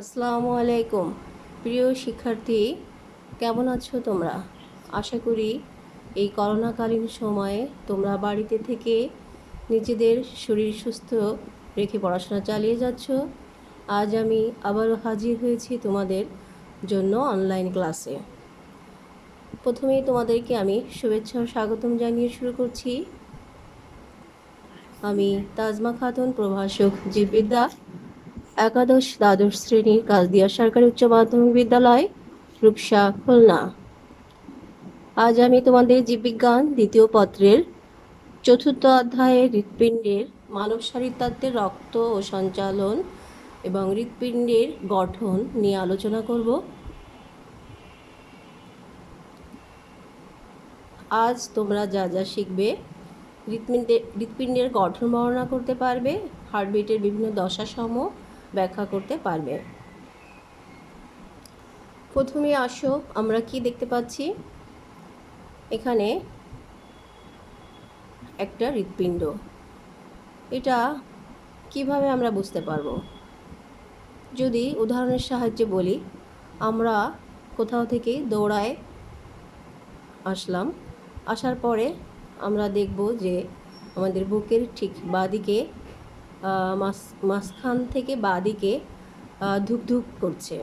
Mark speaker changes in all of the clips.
Speaker 1: আসসালামু আলাইকুম। প্রিয় শিক্ষার্থী, কেমন আছো তোমরা? আশা করি এই করোনাকালীন সময়ে তোমরা বাড়িতে থেকে নিজেদের শরীর সুস্থ রেখে পড়াশোনা চালিয়ে যাচ্ছ। আজ আমি আবারও হাজির হয়েছি তোমাদের জন্য অনলাইন ক্লাসে। প্রথমেই তোমাদেরকে আমি শুভেচ্ছা ও স্বাগতম জানিয়ে শুরু করছি। আমি তাজমা খাতুন, প্রভাষক জীববিদ্যা, একাদশ দ্বাদশ শ্রেণীর কাজদিয়া সরকারি উচ্চ মাধ্যমিক বিদ্যালয়, রূপসা, খুলনা। আজ আমি তোমাদের জীববিজ্ঞান দ্বিতীয় পত্রের চতুর্থ অধ্যায়ে হৃৎপিণ্ডের মানব শারীরতত্ত্বের রক্ত ও সঞ্চালন এবং হৃৎপিণ্ডের গঠন নিয়ে আলোচনা করব। আজ তোমরা যা যা শিখবে, হৃৎপিণ্ডের গঠন বর্ণনা করতে পারবে, হার্টবিটের বিভিন্ন দশাসমূহ ব্যাখ্যা করতে পারবে। প্রথমে আসো, আমরা কি দেখতে পাচ্ছি? এখানে একটা হৃৎপিণ্ড। এটা কিভাবে আমরা বুঝতে পারবো? যদি উদাহরণের সাহায্যে বলি, আমরা কোথাও থেকে দৌড়ায় আসলাম, আসার পরে আমরা দেখব যে আমাদের বুকের ঠিক বাঁদিকে মাঝখান থেকে বাঁদিকে ধুকধুক করছে।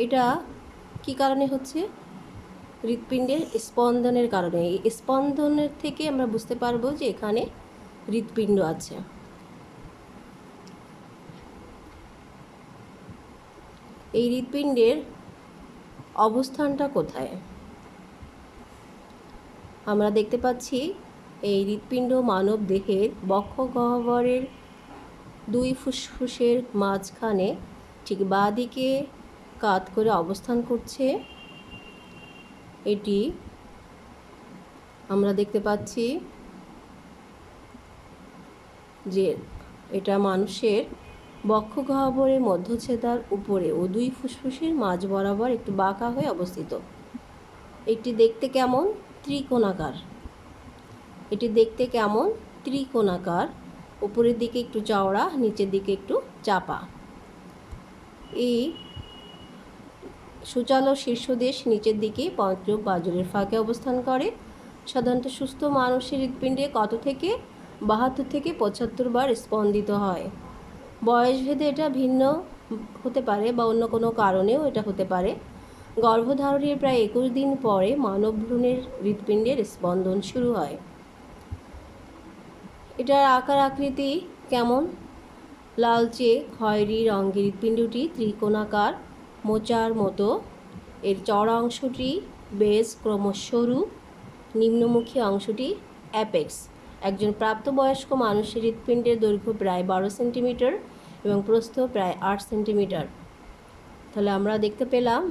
Speaker 1: এটা কি কারণে হচ্ছে? হৃৎপিণ্ডের স্পন্দনের কারণে। এই স্পন্দনের থেকে আমরা বুঝতে পারবো যে এখানে হৃৎপিণ্ড আছে। এই হৃৎপিণ্ডের অবস্থানটা কোথায়? আমরা দেখতে পাচ্ছি এই হৃৎপিণ্ড মানব দেহের বক্ষ গহ্বরের দুই ফুসফুসের মাঝখানে ঠিক বাঁ দিকে কাত করে অবস্থান করছে। এটি আমরা দেখতে পাচ্ছি যে এটা মানুষের বক্ষ গহ্বরের মধ্যচ্ছেদার উপরে ও দুই ফুসফুসের মাঝ বরাবর একটু বাঁকা হয়ে অবস্থিত। এটি দেখতে কেমন? ত্রিকোণাকার। এটি দেখতে কেমন? ত্রিকোণাকার, উপরের দিকে একটু চওড়া, নিচের দিকে একটু চাপা। এই সুচালো শীর্ষদেশ নিচের দিকে পঞ্চক বাজুরের ফাঁকে অবস্থান করে। সাধারণত সুস্থ মানুষের হৃৎপিণ্ডে কত থেকে 72 থেকে 75 বার স্পন্দিত হয়। বয়সভেদে এটা ভিন্ন হতে পারে বা অন্য কোনো কারণেও এটা হতে পারে। গর্ভধারণের প্রায় 21 দিন পরে মানব ভ্রূণের হৃৎপিণ্ডের স্পন্দন শুরু হয়। এটার আকার আকৃতি কেমন? লালচে খয়েরি রঙের হৃৎপিণ্ডটি ত্রিকোণাকার, মোচার মতো। এর চওড়া অংশটি বেস ক্রমশ সরু, নিম্নমুখী অংশটি অ্যাপেক্স। একজন প্রাপ্তবয়স্ক মানুষের হৃৎপিণ্ডের দৈর্ঘ্য প্রায় 12 সেন্টিমিটার এবং প্রস্থ প্রায় 8 সেন্টিমিটার। তাহলে আমরা দেখতে পেলাম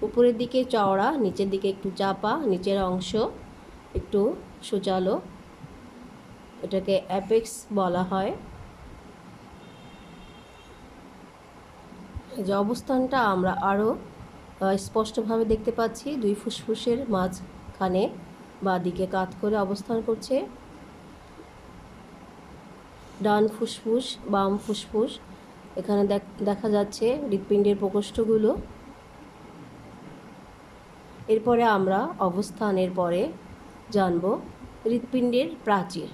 Speaker 1: উপরের দিকে চওড়া, নিচের দিকে একটু চাপা, নিচের অংশ একটু সুচালো, এটাকে অ্যাপেক্স বলা হয়। যে অবস্থানটা আমরা আরও স্পষ্টভাবে দেখতে পাচ্ছি, দুই ফুসফুসের মাঝখানে বাঁ দিকে কাত করে অবস্থান করছে। ডান ফুসফুস, বাম ফুসফুস, এখানে দেখা যাচ্ছে হৃৎপিণ্ডের প্রকোষ্ঠগুলো। এরপরে আমরা অবস্থানের পরে জানব হৃৎপিণ্ডের প্রাচীর।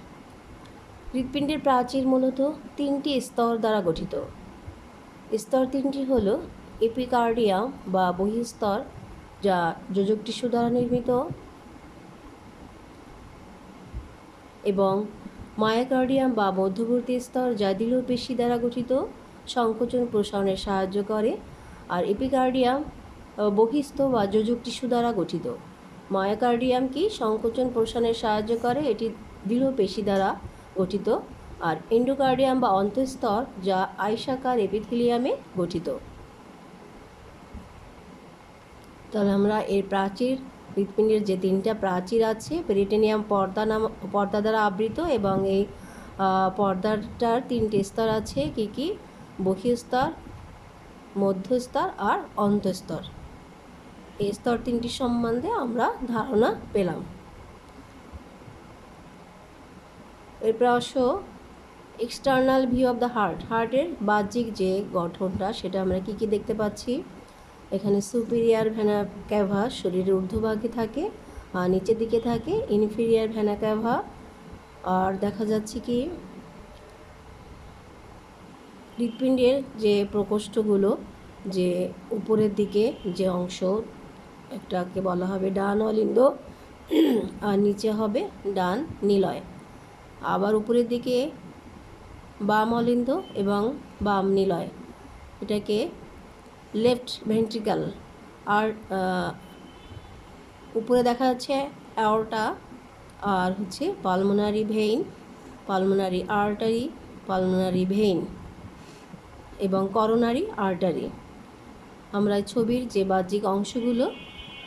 Speaker 1: হৃৎপিণ্ডের প্রাচীর মূলত 3টি স্তর দ্বারা গঠিত। স্তর 3টি হল এপিকার্ডিয়াম বা বহিঃস্তর, যা যোজক টিস্যু দ্বারা নির্মিত, এবং মায়োকার্ডিয়াম বা মধ্যবর্তী স্তর, যা দৃঢ় পেশি দ্বারা গঠিত, সংকোচন প্রসারণে সাহায্য করে। আর এপিকার্ডিয়াম বহিঃস্থ বা যোজক টিস্যু দ্বারা গঠিত। মায়োকার্ডিয়াম কি সংকোচন প্রসারণে সাহায্য করে, এটি দৃঢ় পেশি দ্বারা গঠিত। আর এন্ডোকার্ডিয়াম বা অন্তঃস্তর, যা আয়সাকার এপিথেলিয়ামে গঠিত। তাহলে আমরা এর প্রাচীর, হৃৎপিণ্ডের যে 3টা প্রাচীর আছে, পেরিটেনিয়াম পর্দা দ্বারা আবৃত, এবং এই পর্দাটার 3টে স্তর আছে। কি কি? বহিঃস্তর, মধ্যস্তর আর অন্তঃস্তর। এই স্তর 3টি সম্বন্ধে আমরা ধারণা পেলাম। এরপর আসো, external view of the heart, হার্টের বাহ্যিক যে গঠনটা সেটা আমরা কি কি দেখতে পাচ্ছি। এখানে সুপিরিয়ার ভেনা ক্যাভা শরীরের ঊর্ধ্বভাগে থাকে আর নিচের দিকে থাকে ইনফিরিয়ার ভেনা ক্যাভা। আর দেখা যাচ্ছে কি হৃৎপিণ্ডের যে প্রকোষ্ঠগুলো, যে উপরের দিকে যে অংশ একটাকে বলা হবে ডান অলিন্দ আর নিচে হবে ডান নিলয়। আবার উপরের দিকে বাম অলিন্দ এবং বাম নিলয়, এটাকে লেফট ভেন্ট্রিকাল। আর উপরে দেখা যাচ্ছে অ্যাওর্টা, আর হচ্ছে pulmonary vein, pulmonary artery, pulmonary vein এবং করোনারি আর্টারি। আমরা ছবির যে বাহ্যিক অংশগুলো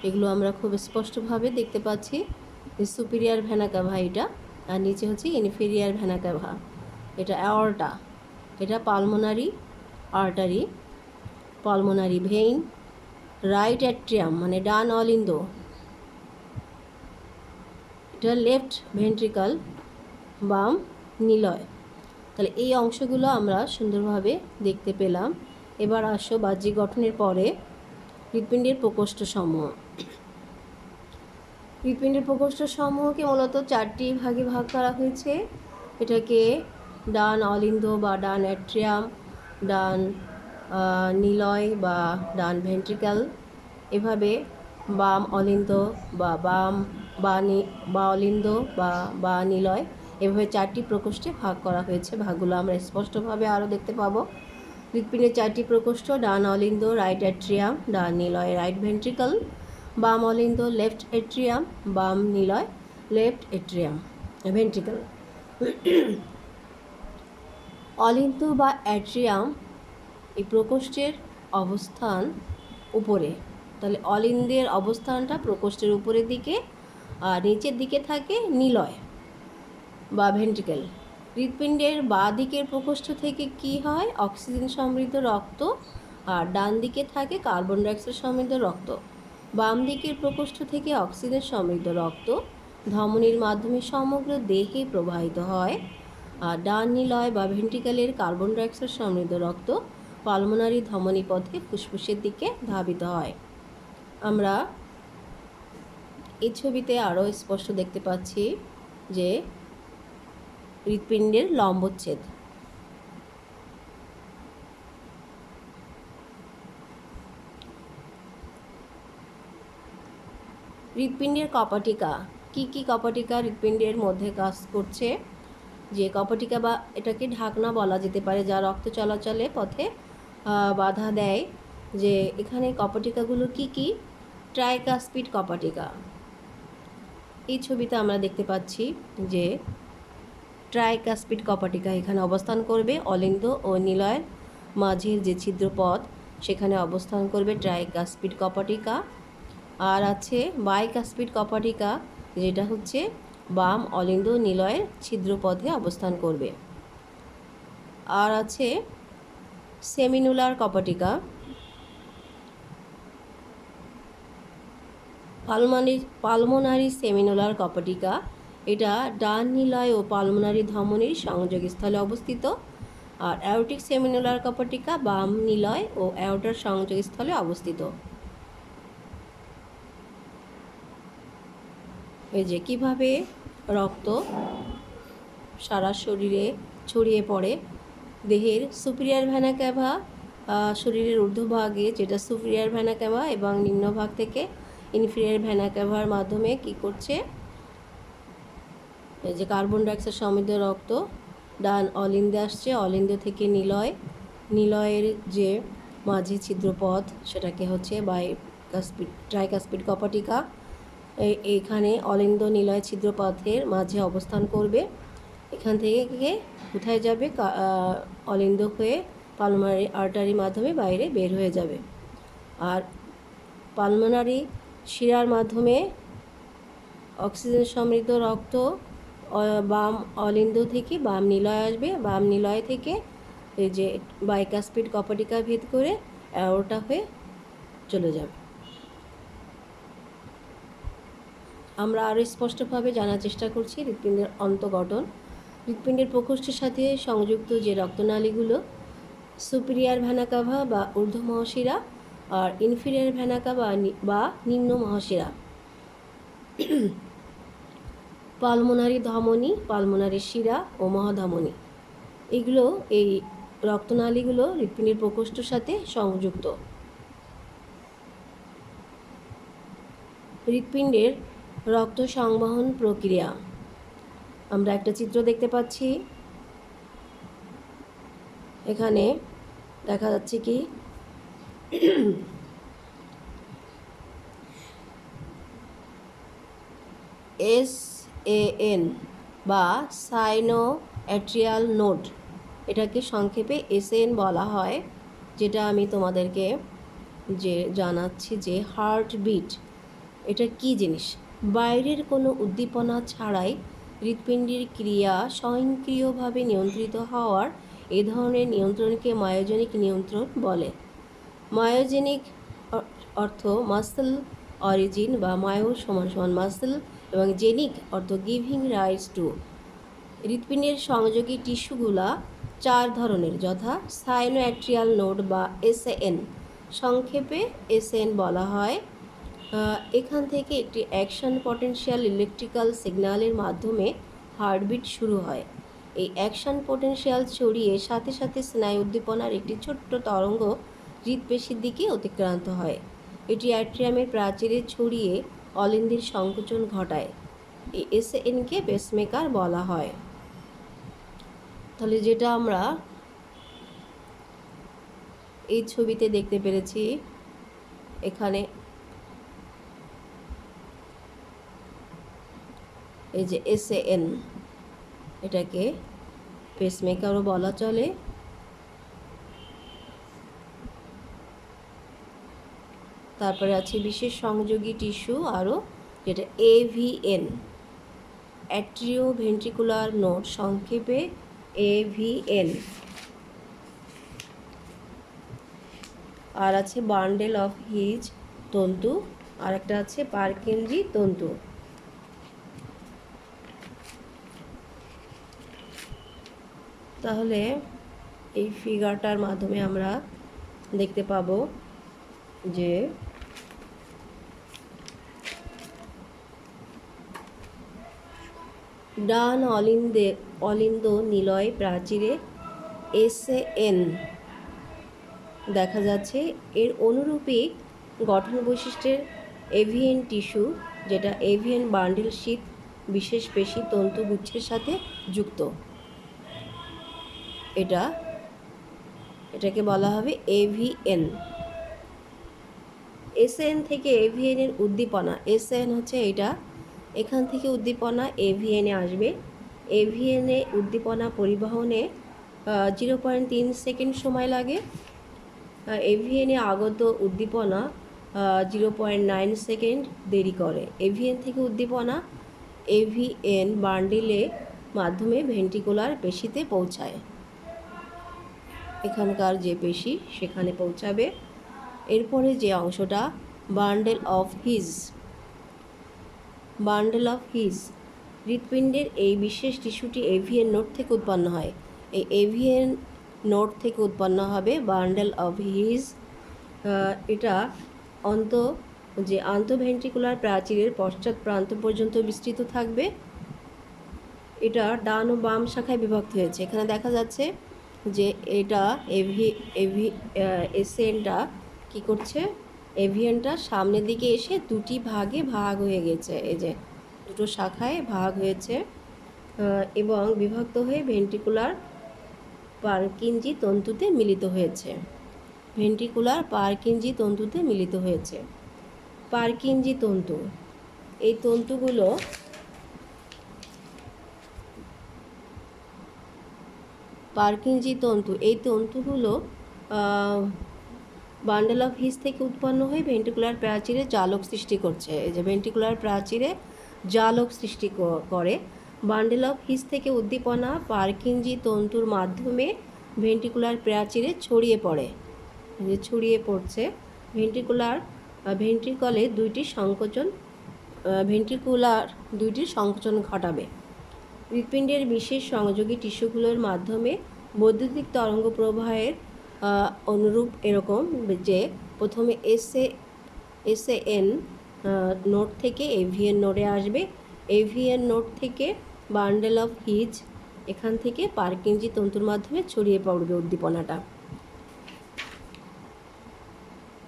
Speaker 1: এগুলো আমরা খুব স্পষ্টভাবে দেখতে পাচ্ছি। সুপিরিয়ার ভেনা ক্যাভা এটা, আর নিচে হচ্ছে ইনফেরিয়ার ভেনা ক্যাভা। এটা অ্যাওর্টা, এটা pulmonary artery, pulmonary vein, right atrium মানে ডান অলিন্দ, এটা লেফট ভেন্ট্রিকাল, বাম নিলয়। তাহলে এই অংশগুলো আমরা সুন্দরভাবে দেখতে পেলাম। এবার আসো বাহ্যিক গঠনের পরে হৃৎপিণ্ডের প্রকোষ্ঠ সমূহ। হৃৎপিণ্ডের প্রকোষ্ঠ সমূহকে মূলত 4টি ভাগে ভাগ করা হয়েছে। এটাকে ডান অলিন্দ বা ডান অ্যাট্রিয়াম, ডান নিলয় বা ডান ভেন্ট্রিক্যাল, এভাবে বাম অলিন্দ বা বা অলিন্দ বা নিলয়, এভাবে 4টি প্রকোষ্ঠে ভাগ করা হয়েছে। ভাগগুলো আমরা স্পষ্টভাবে আরও দেখতে পাবো। হৃৎপিণ্ডের 4টি প্রকোষ্ঠ: ডান অলিন্দ রাইট অ্যাট্রিয়াম, ডান নিলয় রাইট ভেন্ট্রিকল, বাম অলিন্দ লেফট অ্যাট্রিয়াম, বাম নিলয় লেফট অ্যাট্রিয়াম ভেন্ট্রিকল। অলিন্দ বা অ্যাট্রিয়াম এই প্রকোষ্ঠের অবস্থান উপরে, তাহলে অলিন্দের অবস্থানটা প্রকোষ্ঠের উপরের দিকে, আর নিচের দিকে থাকে নিলয় বা ভেন্ট্রিকল। হৃৎপিণ্ডের বাঁ দিকের প্রকোষ্ঠ থেকে কি হয়? অক্সিজেন সমৃদ্ধ রক্ত, আর ডান দিকে থাকে কার্বন ডাইঅক্সাইড সমৃদ্ধ রক্ত। বাম দিকের প্রকোষ্ঠ থেকে অক্সিজেন সমৃদ্ধ রক্ত ধমনির মাধ্যমে সমগ্র দেহে প্রবাহিত হয়, আর ডান নিলয় বা ভেন্ট্রিকলের কার্বন ডাইঅক্সাইড সমৃদ্ধ রক্ত পালমোনারি ধমনী পথে ফুসফুসের দিকে ধাবিত হয়। আমরা এই ছবিতে আরও স্পষ্ট দেখতে পাচ্ছি যে হৃৎপিণ্ডের লম্বচ্ছেদ। হৃৎপিণ্ডের কপাটিকা, কি কপাটিকা হৃৎপিণ্ডের মধ্যে কাজ করছে? যে কপাটিকা বা এটাকে ঢাকনা বলা যেতে পারে, যা রক্ত চলাচলে পথে বাধা দেয়। যে এখানে কপাটিকাগুলো কি? ট্রাইকাসপিড কপাটিকা। এই ছবিতে আমরা দেখতে পাচ্ছি যে ট্রাইকাসপিড কপাটিকা এখানে অবস্থান করবে। অলিন্দ ও নিলয়ের মাঝের যে ছিদ্রপথ সেখানে অবস্থান করবে ট্রাইকাসপিড কপাটিকা। আর আছে বাইকাসপিড কপাটিকা, যেটা হচ্ছে বাম অলিন্দ নিলয়ের ছিদ্রপথে অবস্থান করবে। আর আছে সেমিনুলার কপাটিকা, পালমোনারি সেমিনুলার কপাটিকা। এটা ডান নিলয় ও পালমোনারি ধমনির সংযোগস্থলে অবস্থিত। আর অ্যাওর্টিক সেমিনুলার কপাটিকা বাম নিলয় ও অ্যাওর্টার সংযোগস্থলে অবস্থিত। এই যে কিভাবে রক্ত সারা শরীরে ছড়িয়ে পড়ে। দেহের সুপিরিয়ার ভেনা ক্যাভা শরীরের ঊর্ধ্বভাগে, যেটা সুপিরিয়ার ভেনা ক্যাভা, এবং নিম্নভাগ থেকে ইনফিরিয়ার ভেনা ক্যাভার মাধ্যমে কি করছে? এই যে কার্বন ডাইঅক্সাইড সমৃদ্ধ রক্ত ডান অলিন্দে আসছে, অলিন্দ থেকে নিলয়ের যে মাঝে ছিদ্রপথ সেটাকে হচ্ছে ট্রাইকাসপিড কপাটিকা। এইখানে অলিন্দ নিলয় ছিদ্রপথের মাঝে অবস্থান করবে। এখান থেকে কোথায় যাবে? অলিন্দ হয়ে পালমোনারি আর্টারির মাধ্যমে বাইরে বের হয়ে যাবে। আর পালমোনারি শিরার মাধ্যমে অক্সিজেন সমৃদ্ধ রক্ত বাম অলিন্দ থেকে বাম নিলয় আসবে। বাম নিলয় থেকে এই যে বাইকাসপিড কপাটিকা ভেদ করে অ্যাওর্টা হয়ে চলে যাবে। আমরা আরও স্পষ্টভাবে জানার চেষ্টা করছি হৃৎপিণ্ডের অন্তঃগঠন। হৃৎপিণ্ডের প্রকোষ্ঠের সাথে সংযুক্ত যে রক্তনালীগুলো সুপিরিয়ার ভেনা কাভা বা ঊর্ধ্ব মহাশিরা আর ইনফিরিয়ার ভেনা কাভা বা নিম্ন মহাশিরা। পালমোনারি ধমনী, পালমোনারি শিরা ও মহাধমনী, এগুলো এই রক্তনালীগুলো হৃৎপিণ্ডের প্রকোষ্ঠের সাথে সংযুক্ত। হৃৎপিণ্ডের রক্ত সংবহন প্রক্রিয়া, আমরা একটা চিত্র দেখতে পাচ্ছি। এখানে দেখা যাচ্ছে কি SAN বা সাইনো অ্যাট্রিয়াল নোড, এটাকে সংক্ষেপে SAN বলা হয়, যেটা আমি তোমাদেরকে জানাচ্ছি যে হার্টবিট এটা কি জিনিস। বাইরের কোনো উদ্দীপনা ছাড়াই হৃৎপিণ্ডের ক্রিয়া স্বয়ংক্রিয়ভাবে নিয়ন্ত্রিত হওয়ার এ ধরনের নিয়ন্ত্রণকে মায়োজেনিক নিয়ন্ত্রণ বলে। মায়োজেনিক অর্থ মাসেল অরিজিন বা মায়ো সমান সমান মাসেল, এবং জেনিক অর্থ গিভিং রাইটস টু। হৃৎপিণ্ডের সংযোগী টিস্যুগুলা 4 ধরনের, যথা সাইনোঅ্যাট্রিয়াল নোড বা SAN, সংক্ষেপে SAN বলা হয়। এখান থেকে একটি অ্যাকশন পটেনশিয়াল ইলেকট্রিক্যাল সিগন্যালের মাধ্যমে হার্টবিট শুরু হয়। এই অ্যাকশন পটেনশিয়াল ছড়িয়ে সাথে সাথে স্নায়ু উদ্দীপনার একটি ছোট্ট তরঙ্গ হৃৎপেশির দিকে অতিক্রান্ত হয়। এটি অ্যাট্রিয়ামের প্রাচীরে ছড়িয়ে অলিন্দির সংকোচন ঘটায়। এই SANকে পেসমেকার বলা হয়। তাহলে যেটা আমরা এই ছবিতে দেখতে পেরেছি, এখানে এই যে SAN, এটাকে পেসমেকারও বলা চলে। তারপরে আছে বিশেষ সংযোগী টিস্যু আরও, যেটা AVN, অ্যাট্রিও ভেন্ট্রিকুলার নোড, সংক্ষেপে AVN। আর আছে বান্ডেল অফ হিজ তন্তু, আর একটা আছে পারকিনজি তন্তু। তাহলে এই ফিগারটার মাধ্যমে আমরা দেখতে পাবো যে ডান অলিন্দ নিলয় প্রাচীরে SAN দেখা যাচ্ছে। এর অনুরূপী গঠন বৈশিষ্ট্যের AVN টিস্যু, যেটা AVN বান্ডেল শীট বিশেষ পেশি তন্তুগুচ্ছের সাথে যুক্ত, এটাকে বলা হবে AVN। SAN থেকে AVN এর উদ্দীপনা, SAN হচ্ছে এটা, এখান থেকে উদ্দীপনা AVN এ আসবে। AVN এ উদ্দীপনা পরিবহনে 0.3 সেকেন্ড সময় লাগে। AVN এ আগত উদ্দীপনা 0.9 সেকেন্ড দেরি করে। AVN থেকে উদ্দীপনা AVN বান্ডেলের মাধ্যমে ভেন্ট্রিকুলার পেশিতে পৌঁছায়, এখানকার যে পেশি সেখানে পৌঁছাবে। এরপরে যে অংশটা bundle of his, bundle of his হৃৎপিণ্ডের এই বিশেষ টিস্যুটি AVN নোড থেকে উৎপন্ন হয়। এই AVN নোড থেকে উৎপন্ন হবে বান্ডেল অফ হিজ। এটা আন্তঃভেন্ট্রিকুলার প্রাচীরের পশ্চাৎ প্রান্ত পর্যন্ত বিস্তৃত থাকবে। এটা ডান ও বাম শাখায় বিভক্ত হয়েছে। এখানে দেখা যাচ্ছে যে এটা SANটা কী করছে, AVNটা সামনের দিকে এসে দুটি ভাগে ভাগ হয়ে গেছে, এই যে দুটো শাখায় ভাগ হয়েছে এবং বিভক্ত হয়ে ভেন্ট্রিকুলার পারকিনজি তন্তুতে মিলিত হয়েছে। ভেন্ট্রিকুলার পারকিনজি তন্তুতে মিলিত হয়েছে। পারকিনজি তন্তু, এই তন্তুগুলো পারকিনজি তন্তু, এই তন্তুগুলো বান্ডেল অফ হিজ থেকে উৎপন্ন হয়ে ভেন্ট্রিকুলার প্রাচীরে জালক সৃষ্টি করছে। এই যে ভেন্ট্রিকুলার প্রাচীরে জালক সৃষ্টি করে। বান্ডেল অফ হিজ থেকে উদ্দীপনা পারকিনজি তন্তুর মাধ্যমে ভেন্ট্রিকুলার প্রাচীরে ছড়িয়ে পড়ছে। ভেন্ট্রিকুলার দুইটি সংকোচন ঘটাবে। হৃৎপিণ্ডের বিশেষ সংযোগী টিস্যুগুলোর মাধ্যমে বৈদ্যুতিক তরঙ্গ প্রবাহের অনুরূপ এরকম যে প্রথমে এসএএন নোড থেকে এভিএন নোডে আসবে, এভিএন নোড থেকে বান্ডেল অফ হিজ এখান থেকে পার্কিনজি তন্তুর মাধ্যমে ছড়িয়ে পড়বে উদ্দীপনাটা।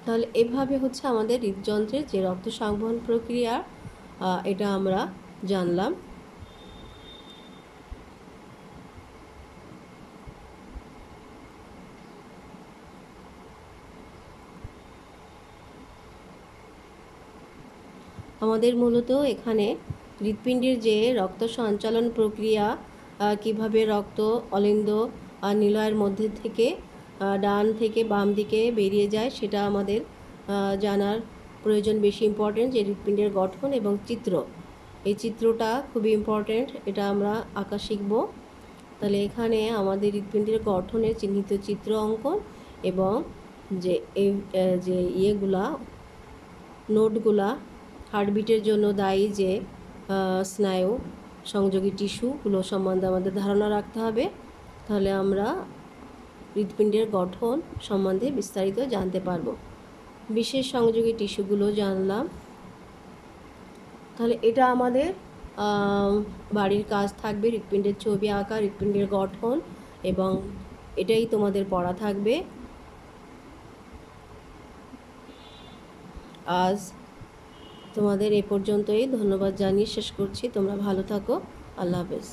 Speaker 1: তাহলে এভাবে হচ্ছে আমাদের হৃদযন্ত্রের যে রক্ত সংবহন প্রক্রিয়া এটা আমরা জানলাম। আমাদের মূলত এখানে হৃৎপিণ্ডের যে রক্ত সঞ্চালন প্রক্রিয়া, কিভাবে রক্ত অলিন্দ আর নিলয়ের মধ্যে থেকে ডান থেকে বাম দিকে বেরিয়ে যায় সেটা আমাদের জানার প্রয়োজন বেশি ইম্পর্টেন্ট। যে হৃৎপিণ্ডের গঠন এবং চিত্র, এই চিত্রটা খুবই ইম্পর্টেন্ট, এটা আমরা আঁকা শিখব। তাহলে এখানে আমাদের হৃৎপিণ্ডের গঠনের চিহ্নিত চিত্র অঙ্কন এবং যে ইয়েগুলা নোটগুলা হার্টবিটের জন্য দায়ী যে স্নায়ু সংযোগী টিস্যুগুলো সম্বন্ধে আমাদের ধারণা রাখতে হবে। তাহলে আমরা হৃৎপিণ্ডের গঠন সম্বন্ধে বিস্তারিত জানতে পারবো। বিশেষ সংযোগী টিস্যুগুলো জানলাম। তাহলে এটা আমাদের বাড়ির কাজ থাকবে, হৃৎপিণ্ডের ছবি আঁকা, হৃৎপিণ্ডের গঠন, এবং এটাই তোমাদের পড়া থাকবে। আজ তোমাদের এ পর্যন্তই, ধন্যবাদ জানিয়ে শেষ করছি। তোমরা ভালো থাকো, আল্লাহ হাফেজ।